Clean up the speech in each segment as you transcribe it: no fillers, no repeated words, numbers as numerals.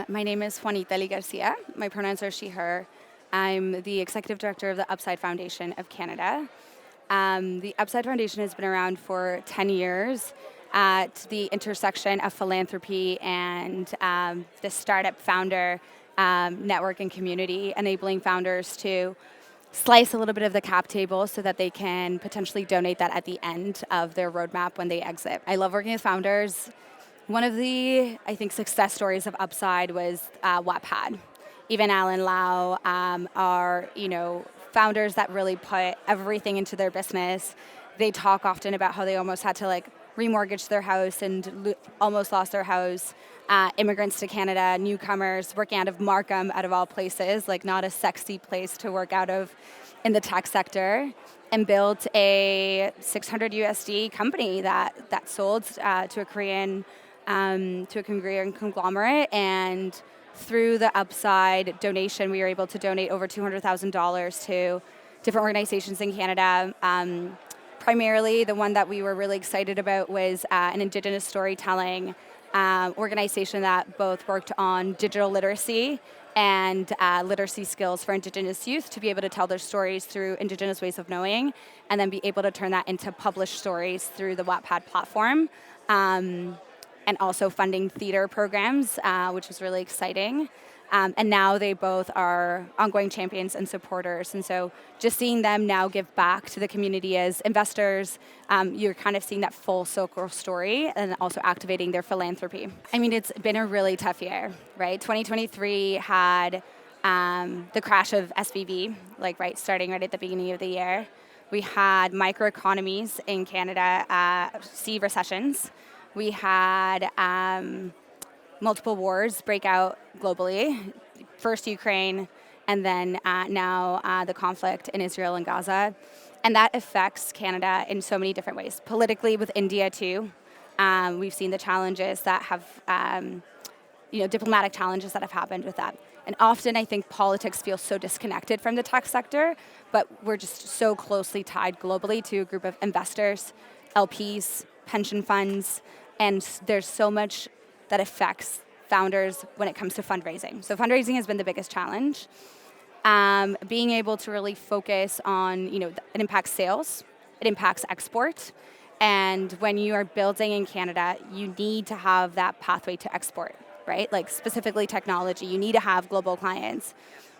My name is Juanita Lee-Garcia. My pronouns are she, her. I'm the executive director of the Upside Foundation of Canada. The Upside Foundation has been around for 10 years at the intersection of philanthropy and the startup founder network and community, enabling founders to slice a little bit of the cap table so that they can potentially donate that at the end of their roadmap when they exit. I love working with founders. One of the, I think, success stories of Upside was Wattpad. Even Alan Lau are, founders that really put everything into their business. They talk often about how they almost had to remortgage their house and almost lost their house. Immigrants to Canada, newcomers, working out of Markham, out of all places, not a sexy place to work out of in the tech sector, and built a 600 USD company that sold to a Korean conglomerate. And through the Upside donation, we were able to donate over $200,000 to different organizations in Canada. Primarily, the one that we were really excited about was an Indigenous storytelling organization that both worked on digital literacy and literacy skills for Indigenous youth to be able to tell their stories through Indigenous ways of knowing, and then be able to turn that into published stories through the Wattpad platform. And also funding theater programs, which was really exciting. And now they both are ongoing champions and supporters. And so just seeing them now give back to the community as investors, you're kind of seeing that full circle story and also activating their philanthropy. I mean, it's been a really tough year, right? 2023 had the crash of SVB, starting right at the beginning of the year. We had microeconomies in Canada see recessions. We had multiple wars break out globally, first Ukraine, and then now the conflict in Israel and Gaza. And that affects Canada in so many different ways. Politically, with India too, we've seen the challenges that have, diplomatic challenges that have happened with that. And often I think politics feels so disconnected from the tech sector, but we're just so closely tied globally to a group of investors, LPs, pension funds, and there's so much that affects founders when it comes to fundraising. So fundraising has been the biggest challenge. Being able to really focus on, it impacts sales, it impacts export, and when you are building in Canada, you need to have that pathway to export, right? Specifically technology, you need to have global clients.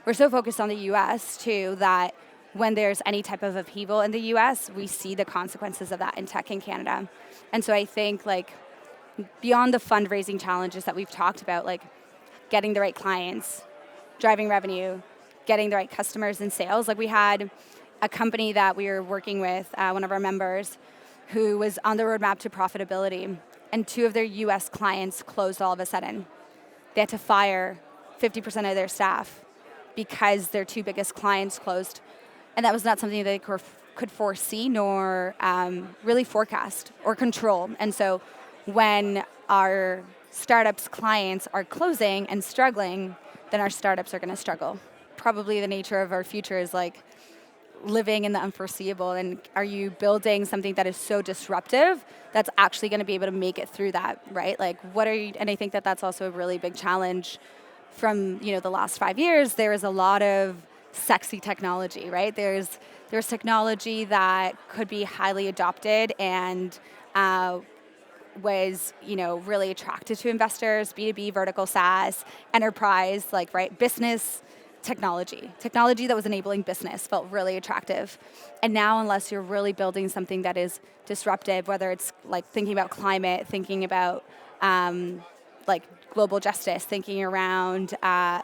We're so focused on the US too that when there's any type of upheaval in the US, we see the consequences of that in tech in Canada. And so I think beyond the fundraising challenges that we've talked about, getting the right clients, driving revenue, getting the right customers and sales. We had a company that we were working with, one of our members, who was on the roadmap to profitability, and 2 of their US clients closed all of a sudden. They had to fire 50% of their staff because their 2 biggest clients closed. And that was not something they could foresee nor really forecast or control. And so when our startups' clients are closing and struggling, then our startups are going to struggle. Probably the nature of our future is living in the unforeseeable. And are you building something that is so disruptive that's actually going to be able to make it through that, right? What are you? And I think that that's also a really big challenge from the last 5 years. There is a lot of sexy technology, right? There's technology that could be highly adopted and was really attractive to investors, B2B, vertical SaaS, enterprise, business technology that was enabling business felt really attractive. And now, unless you're really building something that is disruptive, whether it's thinking about climate, thinking about global justice, thinking around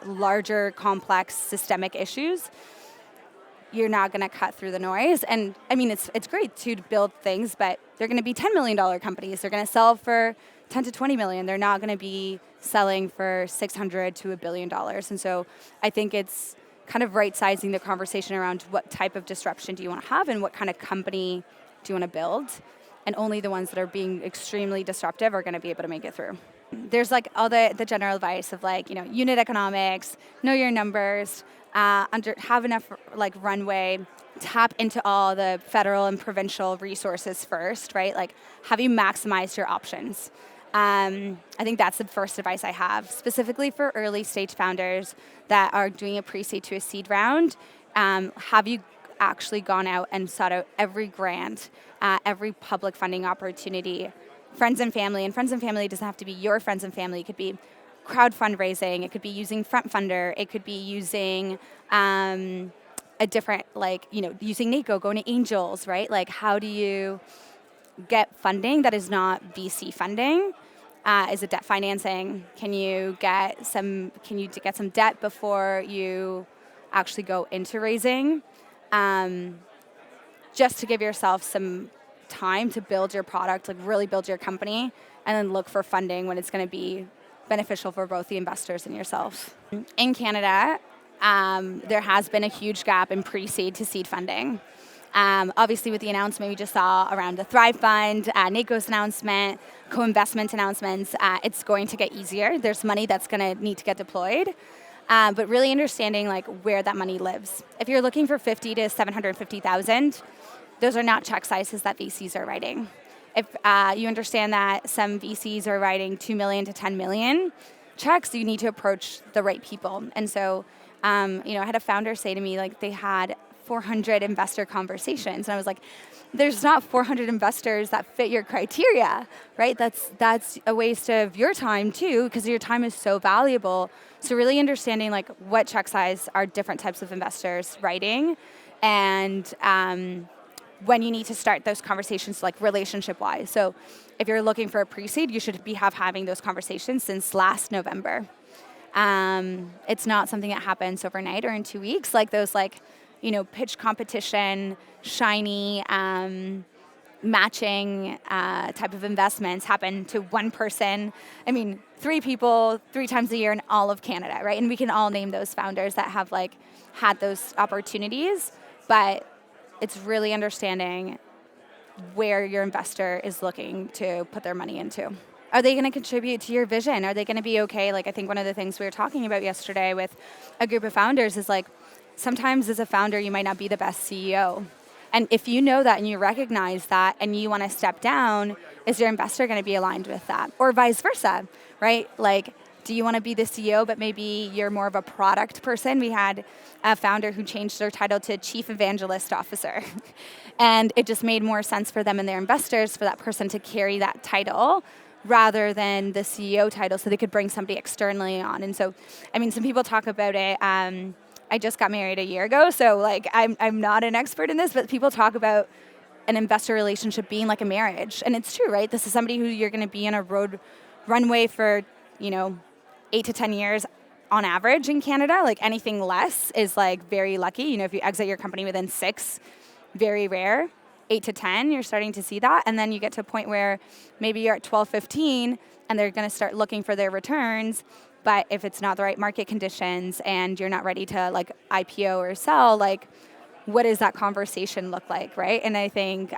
larger, complex, systemic issues, you're not going to cut through the noise. And I mean, it's great to build things, but they're going to be $10 million companies. They're going to sell for 10 to 20 million. They're not going to be selling for 600 to $1 billion. And so I think it's kind of right-sizing the conversation around what type of disruption do you want to have and what kind of company do you want to build. And only the ones that are being extremely disruptive are going to be able to make it through. There's all the general advice of unit economics, know your numbers, have enough runway, tap into all the federal and provincial resources first, right? Have you maximized your options? I think that's the first advice I have, specifically for early stage founders that are doing a pre-seed to a seed round. Have you actually gone out and sought out every grant, every public funding opportunity, friends and family? And friends and family doesn't have to be your friends and family. It could be crowd fundraising. It could be using Front Funder. It could be using a different, using NACO, going to angels, right? Like, how do you get funding that is not VC funding? Is it debt financing? Can you get some debt before you actually go into raising? Just to give yourself some time to build your product, like really build your company, and then look for funding when it's going to be beneficial for both the investors and yourself. In Canada, there has been a huge gap in pre-seed to seed funding. Obviously, with the announcement we just saw around the Thrive Fund, NACO's announcement, co-investment announcements, it's going to get easier. There's money that's going to need to get deployed, but really understanding like where that money lives. If you're looking for 50 to 750,000, those are not check sizes that VCs are writing. If you understand that some VCs are writing 2 million to 10 million checks, you need to approach the right people. And so, I had a founder say to me, like, they had 400 investor conversations. And I was like, there's not 400 investors that fit your criteria, right? That's a waste of your time too, because your time is so valuable. So really understanding like what check size are different types of investors writing, and when you need to start those conversations like relationship wise. So if you're looking for a pre-seed, you should be having those conversations since last November. It's not something that happens overnight or in 2 weeks, like those pitch competition, shiny, matching type of investments happen to one person. 3 people, 3 times a year in all of Canada, right? And we can all name those founders that have had those opportunities, but it's really understanding where your investor is looking to put their money into. Are they going to contribute to your vision? Are they going to be okay? I think one of the things we were talking about yesterday with a group of founders is sometimes as a founder, you might not be the best CEO. And if you know that and you recognize that and you want to step down, is your investor going to be aligned with that? Or vice versa, right? Do you want to be the CEO, but maybe you're more of a product person? We had a founder who changed their title to Chief Evangelist Officer. And it just made more sense for them and their investors for that person to carry that title rather than the CEO title, so they could bring somebody externally on. And so, some people talk about it. I just got married a year ago, so I'm not an expert in this, but people talk about an investor relationship being like a marriage. And it's true, right? This is somebody who you're going to be in a runway for, 8 to 10 years on average in Canada. Anything less is very lucky. If you exit your company within 6, very rare. 8 to 10, you're starting to see that. And then you get to a point where maybe you're at 12, 15, and they're going to start looking for their returns. But if it's not the right market conditions and you're not ready to IPO or sell, what does that conversation look like, right? And I think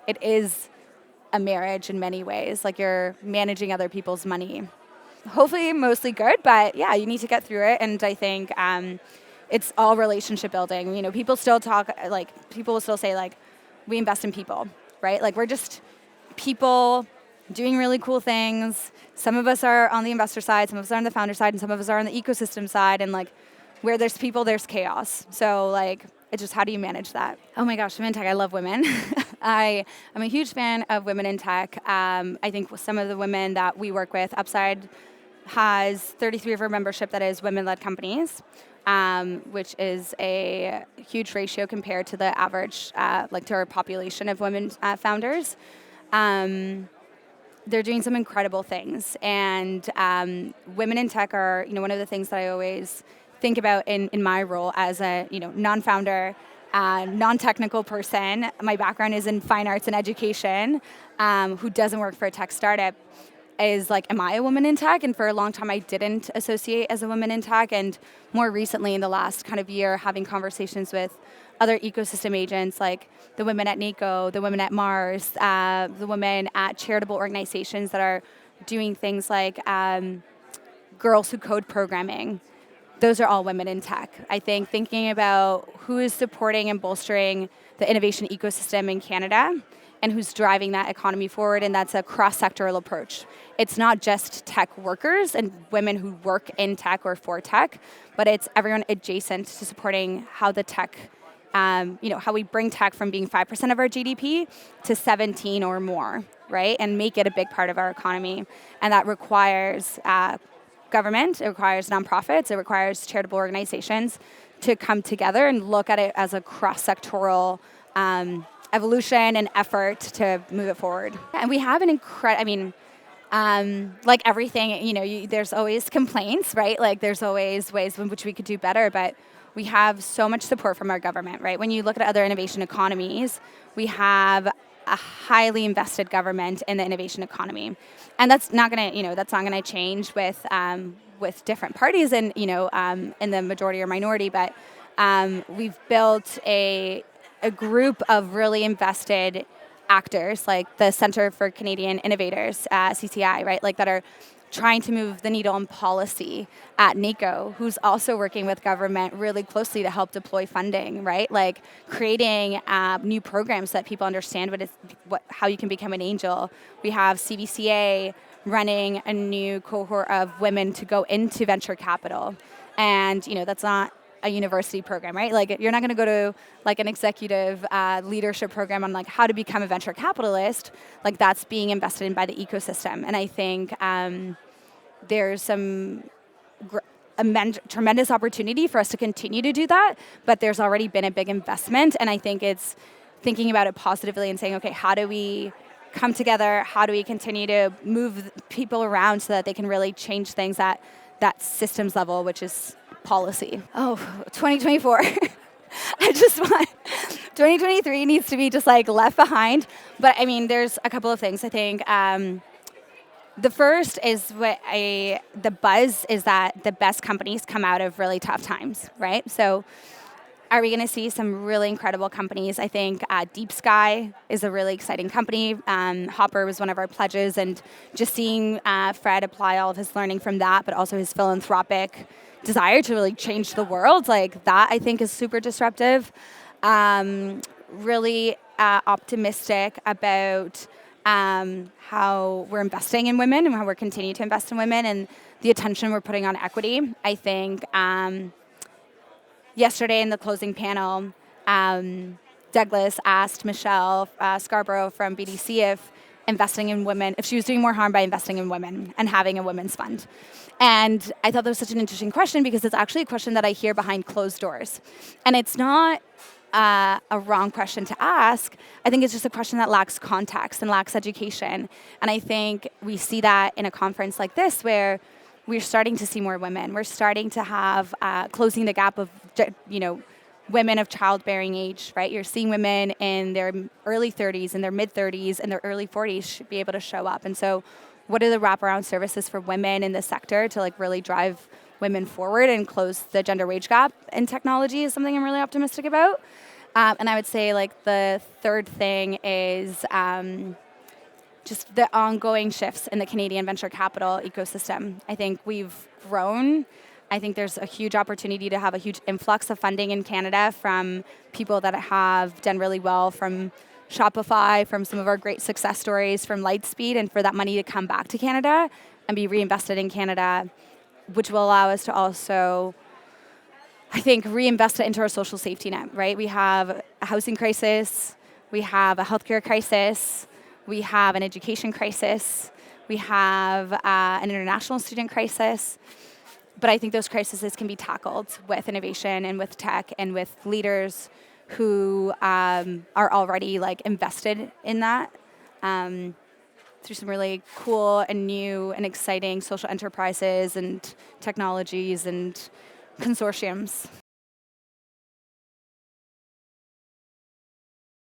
it is a marriage in many ways. You're managing other people's money. Hopefully mostly good, but yeah, you need to get through it. And I think it's all relationship building. People still talk, people will still say we invest in people, right? We're just people doing really cool things. Some of us are on the investor side, some of us are on the founder side, and some of us are on the ecosystem side. And where there's people, there's chaos. So it's just, how do you manage that? Oh my gosh, women in tech, I love women. I'm a huge fan of women in tech. I think some of the women that we work with, Upside has 33 of our membership that is women-led companies, which is a huge ratio compared to the average, to our population of women founders. They're doing some incredible things. And women in tech are, one of the things that I always think about in my role as a, non-founder, non-technical person. My background is in fine arts and education, who doesn't work for a tech startup, is am I a woman in tech? And for a long time, I didn't associate as a woman in tech. And more recently, in the last kind of year, having conversations with other ecosystem agents, like the women at NACO, the women at Mars, the women at charitable organizations that are doing things like Girls Who Code programming. Those are all women in tech. I think thinking about who is supporting and bolstering the innovation ecosystem in Canada and who's driving that economy forward, and that's a cross-sectoral approach. It's not just tech workers and women who work in tech or for tech, but it's everyone adjacent to supporting how the tech, how we bring tech from being 5% of our GDP to 17 or more, right? And make it a big part of our economy. And that requires government, it requires nonprofits, it requires charitable organizations to come together and look at it as a cross-sectoral evolution and effort to move it forward. And we have an like everything, there's always complaints, right? Like there's always ways in which we could do better, but we have so much support from our government, right? When you look at other innovation economies, we have a highly invested government in the innovation economy, and that's not gonna change with different parties and in the majority or minority, but we've built a group of really invested actors, like the Center for Canadian Innovators, CCI, right? Like that are trying to move the needle on policy at NACO, who's also working with government really closely to help deploy funding, right? Like creating new programs so that people understand how you can become an angel. We have CVCA running a new cohort of women to go into venture capital. And, that's not a university program, right? Like you're not going to go to like an executive leadership program on like how to become a venture capitalist. Like that's being invested in by the ecosystem. And I think there's some tremendous opportunity for us to continue to do that, but there's already been a big investment. And I think it's thinking about it positively and saying, okay, how do we come together? How do we continue to move people around so that they can really change things at that systems level, which is policy. 2024. 2023 needs to be just like left behind. But I mean, there's a couple of things. I think the first is the buzz is that the best companies come out of really tough times, right? So are we going to see some really incredible companies? I think Deep Sky is a really exciting company. Hopper was one of our pledges, and just seeing Fred apply all of his learning from that, but also his philanthropic desire to really change the world, like that I think is super disruptive. Really optimistic about how we're investing in women and how we're continuing to invest in women and the attention we're putting on equity. I think yesterday in the closing panel, Douglas asked Michelle Scarborough from BDC if she was doing more harm by investing in women and having a women's fund. And I thought that was such an interesting question because it's actually a question that I hear behind closed doors. And it's not a wrong question to ask. I think it's just a question that lacks context and lacks education. And I think we see that in a conference like this where we're starting to see more women. We're starting to have closing the gap of, women of childbearing age, right? You're seeing women in their early 30s, in their mid 30s, and their early 40s should be able to show up. And so what are the wraparound services for women in this sector to like really drive women forward and close the gender wage gap in technology is something I'm really optimistic about. And I would say like the third thing is just the ongoing shifts in the Canadian venture capital ecosystem. I think we've grown. I think there's a huge opportunity to have a huge influx of funding in Canada from people that have done really well, from Shopify, from some of our great success stories, from Lightspeed, and for that money to come back to Canada and be reinvested in Canada, which will allow us to also, I think, reinvest it into our social safety net, right? We have a housing crisis, we have a healthcare crisis, we have an education crisis, we have an international student crisis. But I think those crises can be tackled with innovation and with tech and with leaders who are already like invested in that through some really cool and new and exciting social enterprises and technologies and consortiums.